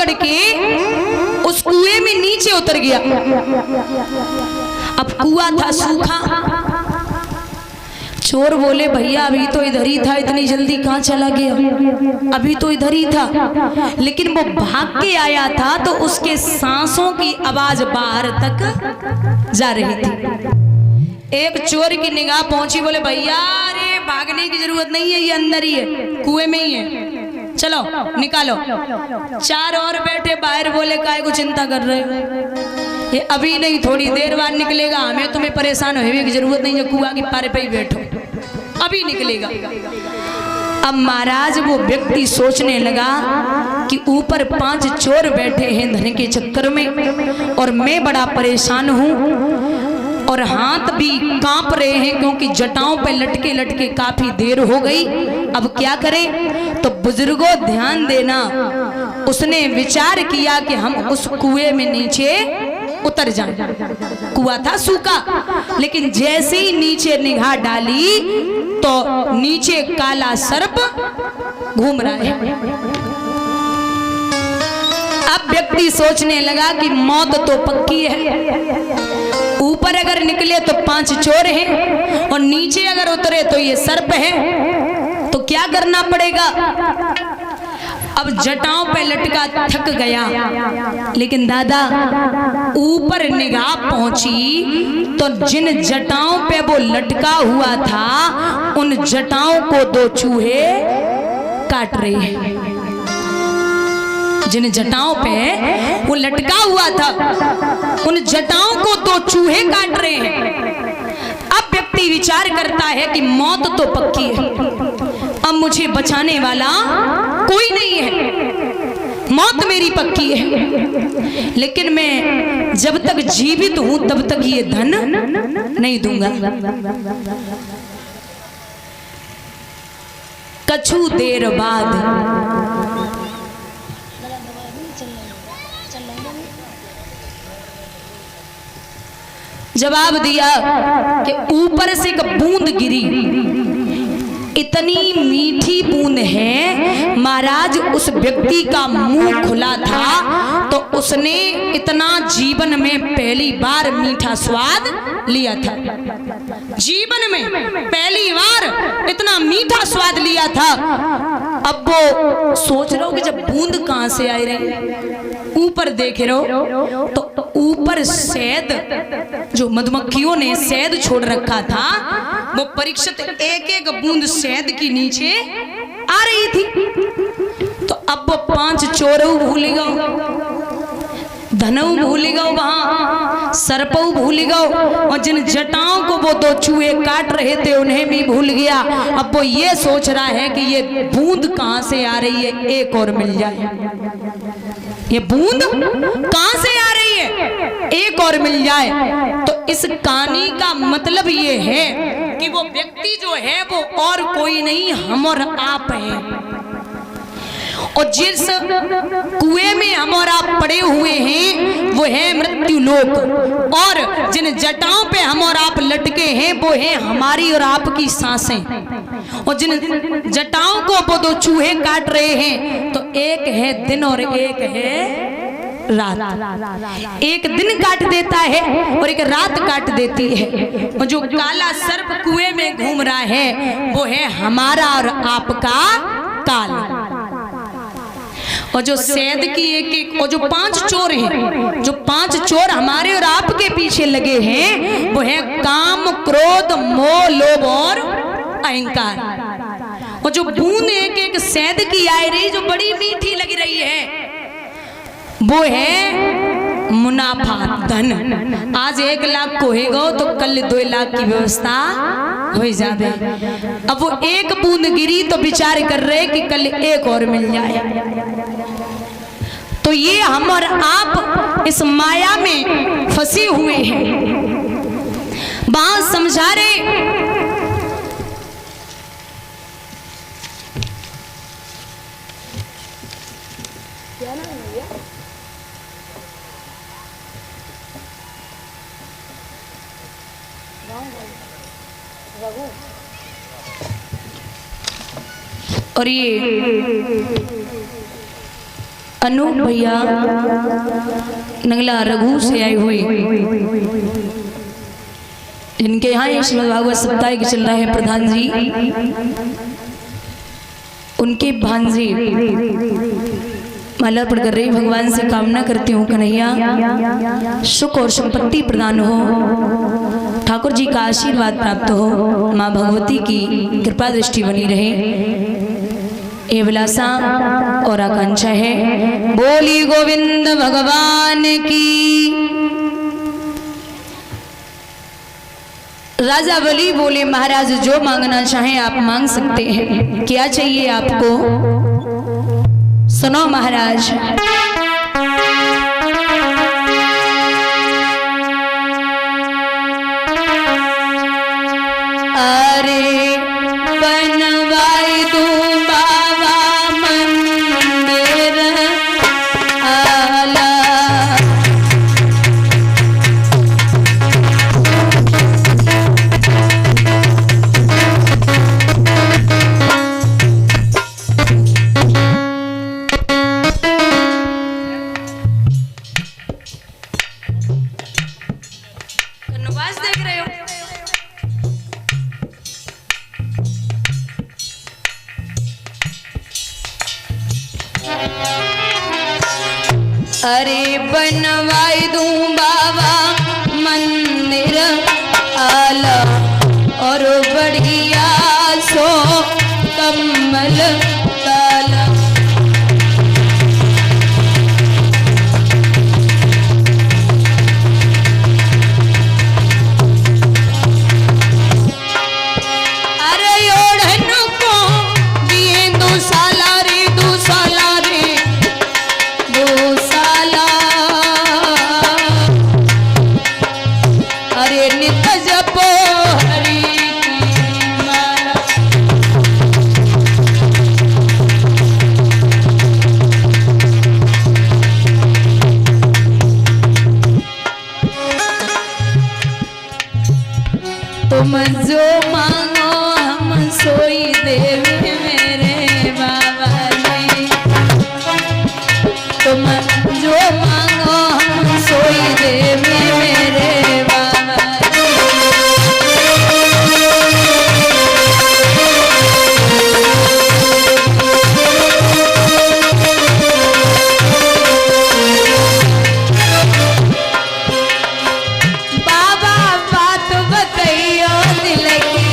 पकड़ के उस कुएं में नीचे उतर गया। अब कुआं था सूखा। चोर बोले भैया अभी तो इधर ही था, इतनी जल्दी कहाँ चला गया? अभी तो इधर ही था। लेकिन वो भाग के आया था तो उसके सांसों की आवाज बाहर तक जा रही थी। एक चोर की निगाह पहुंची, बोले भैया अरे भागने की जरूरत नहीं है, ये अंदर ही है, कुएं में ही है, चलो निकालो। चार और बैठे बाहर, बोले काहे को चिंता कर रहे हो, ये अभी नहीं थोड़ी देर बाद निकलेगा, हमें तुम्हें परेशान होने की जरूरत नहीं है, कुआं के पारे पे ही बैठो, अभी निकलेगा। अब महाराज वो व्यक्ति सोचने लगा कि ऊपर 5 चोर बैठे हैं धन के चक्कर में और मैं बड़ा परेशान हूं और हाथ भी कांप रहे हैं क्योंकि जटाओं पे लटके लटके काफी देर हो गई। अब क्या करें? तो बुजुर्गों ध्यान देना, उसने विचार किया कि हम उस कुएं में नीचे उतर जाएं। कुआं था सूखा, लेकिन जैसे ही नीचे निगाह डाली तो नीचे काला सर्प घूम रहा है। अब व्यक्ति सोचने लगा कि मौत तो पक्की है, ऊपर अगर निकले तो 5 चोर हैं और नीचे अगर उतरे तो ये सर्प है, तो क्या करना पड़ेगा? अब जटाओं पे लटका थक गया, लेकिन दादा ऊपर निगाह पहुंची तो जिन जटाओं पे वो लटका हुआ था उन जटाओं को 2 चूहे काट रहे हैं। जिन जटाओं पे वो लटका हुआ था उन जटाओं को 2 चूहे काट रहे हैं। अब व्यक्ति विचार करता है कि मौत तो पक्की है, अब मुझे बचाने वाला कोई नहीं है, मौत मेरी पक्की है, लेकिन मैं जब तक जीवित हूं तब तक ये धन नहीं दूंगा। कछु देर बाद जवाब दिया कि ऊपर से एक बूंद गिरी, इतनी मीठी बूंद है महाराज, उस व्यक्ति का मुंह खुला था तो उसने इतना जीवन में पहली बार मीठा स्वाद लिया था। जीवन में पहली बार इतना मीठा स्वाद लिया था। अब वो सोच रहा हूं कि जब बूंद कहां से आई रही, ऊपर देख रहो तो ऊपर शहद, जो मधुमक्खियों ने शहद छोड़ रखा था, वो परीक्षित एक एक बूंद शहद की नीचे आ रही थी। तो अब वो 5 चोर भूल गए, धनऊ भूल गए, वहां सर्पऊ भूल गए, और जिन जटाओं को वो 2 चूहे काट रहे थे उन्हें भी भूल गया। अब वो ये सोच रहा है कि ये बूंद कहां से आ रही है, एक और मिल जाए, ये बूंद कहां से आ रही है, एक और मिल जाए। तो इस कहानी का मतलब ये है कि वो व्यक्ति जो है वो और कोई नहीं, हम और आप हैं। और जिस कुएं में हम और आप पड़े हुए हैं वो है मृत्यु लोक, और जिन जटाओं पे हम और आप लटके हैं वो है हमारी और आपकी सांसें। और जिन जटाओं को वो 2 चूहे काट रहे हैं तो एक है दिन और एक है रात। एक दिन काट देता है और एक रात काट देती है। और जो काला सर्प कुएं में घूम रहा है वो है हमारा और आपका काल। और जो शहद की एक और जो 5 चोर हैं, जो 5 चोर हमारे और आपके पीछे लगे हैं वो है काम, क्रोध, मोह, लोभ और अहंकार। और जो बूंद एक एक शहद की आ रही जो बड़ी मीठी लग रही है वो है मुनाफा, धन। आज 1 लाख को होगा तो कल 2 लाख की व्यवस्था हो जाए। अब वो एक बूंद गिरी तो विचार कर रहे कि कल एक और मिल जाए। तो ये हम और आप इस माया में फंसे हुए हैं। बात समझा रहे और ये अनूप भैया नंगला रघु से आए हुए, इनके यहाँ श्रीमद् भागवत सप्ताह चल रहा है प्रधान जी, उनके भांजे माला पढ़ कर रही, भगवान से कामना करती हूँ कन्हैया सुख और संपत्ति प्रदान हो, ठाकुर जी का आशीर्वाद प्राप्त हो, माँ भगवती की कृपा दृष्टि बनी रहे, ये विलासा और आकांक्षा है। बोली गोविंद भगवान की। राजा बलि बोले महाराज जो मांगना चाहें आप मांग सकते हैं, क्या चाहिए आपको? सुनो महाराज। अरे बनवाई दूं बाबा मंदिर आला, देख रहे हो? अरे बनवाई दूं बाबा मंदिर आला और बढ़िया सो कमल काला, तुम जो मांगो हम सोई देवे मेरे बाबा जी, तुम जो मांगो हम सोई देवे मेरे बाबा जी। बाबा बात बताइयो दिल की,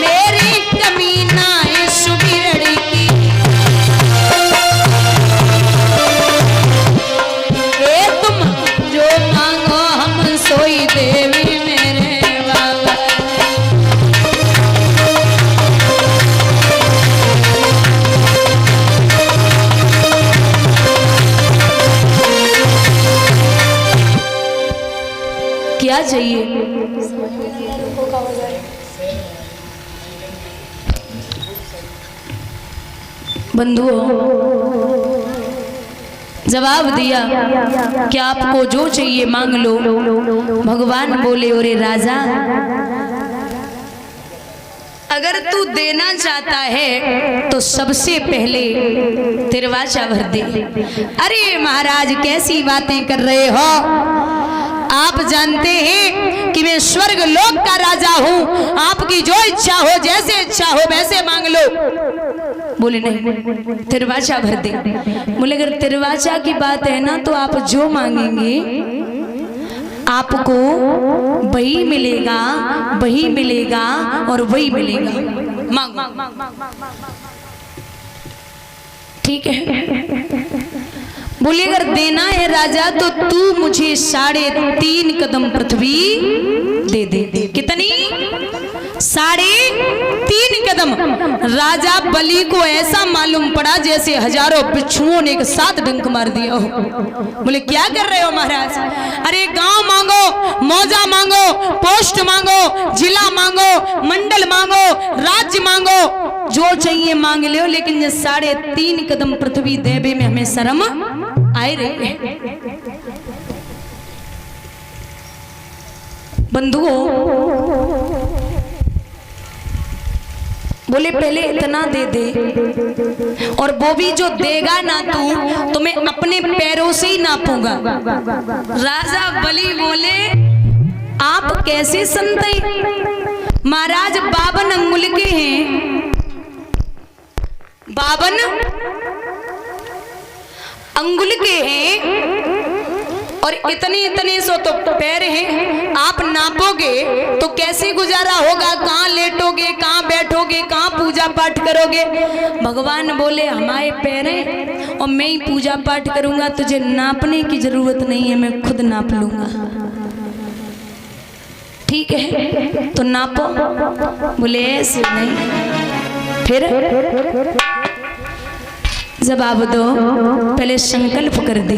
मेरी कमी ना इस बिरड़ी की, ए तुम जो मांगो हम सोई देवी मेरे बाबा। क्या चाहिए? बंधुओं जवाब दिया कि आपको जो चाहिए मांग लो। भगवान बोले ओरे राजा, अगर तू देना चाहता है तो सबसे पहले दरवाजा भर दे। अरे महाराज कैसी बातें कर रहे हो, आप जानते हैं कि मैं स्वर्ग लोक का राजा हूं, आपकी जो इच्छा हो जैसे इच्छा हो वैसे मांग लो। बोले नहीं दरवाजा भर दे। बोले अगर दरवाजा की बात है ना तो आप जो मांगेंगे आपको वही मिलेगा, वही मिलेगा और वही मिलेगा। मांगो, ठीक है। बोले अगर देना है राजा तो तू मुझे 3.5 कदम पृथ्वी दे दे। कितनी? 3.5 कदम। राजा बलि को ऐसा मालूम पड़ा जैसे हजारों बिच्छुओं ने एक साथ डंक मार दिया हो। बोले क्या कर रहे हो महाराज? अरे गांव मांगो, मौजा मांगो, पोस्ट मांगो, जिला मांगो, मंडल मांगो, राज्य मांगो, जो चाहिए मांग लो, लेकिन ये 3.5 कदम पृथ्वी देवे में हमें शर्म आए रे। बंधुओं बोले पहले इतना दे दे, और वो भी जो देगा ना तू तो मैं अपने पैरों से ही नापूंगा। राजा बलि बोले आप कैसे संत हैं? महाराज 52 अंगुल के हैं, 52 अंगुल के हैं और इतने इतने सो तो पैर हैं, आप नापोगे तो कैसे गुजारा होगा? कहाँ लेटोगे, कहाँ बैठोगे, कहाँ पूजा पाठ करोगे? भगवान बोले हमारे पैर हैं और मैं ही पूजा पाठ करूंगा, तुझे नापने की जरूरत नहीं है, मैं खुद नाप लूंगा। ठीक है तो नापो। बोले ऐसे नहीं। फिर जवाब दो, पहले संकल्प कर दी।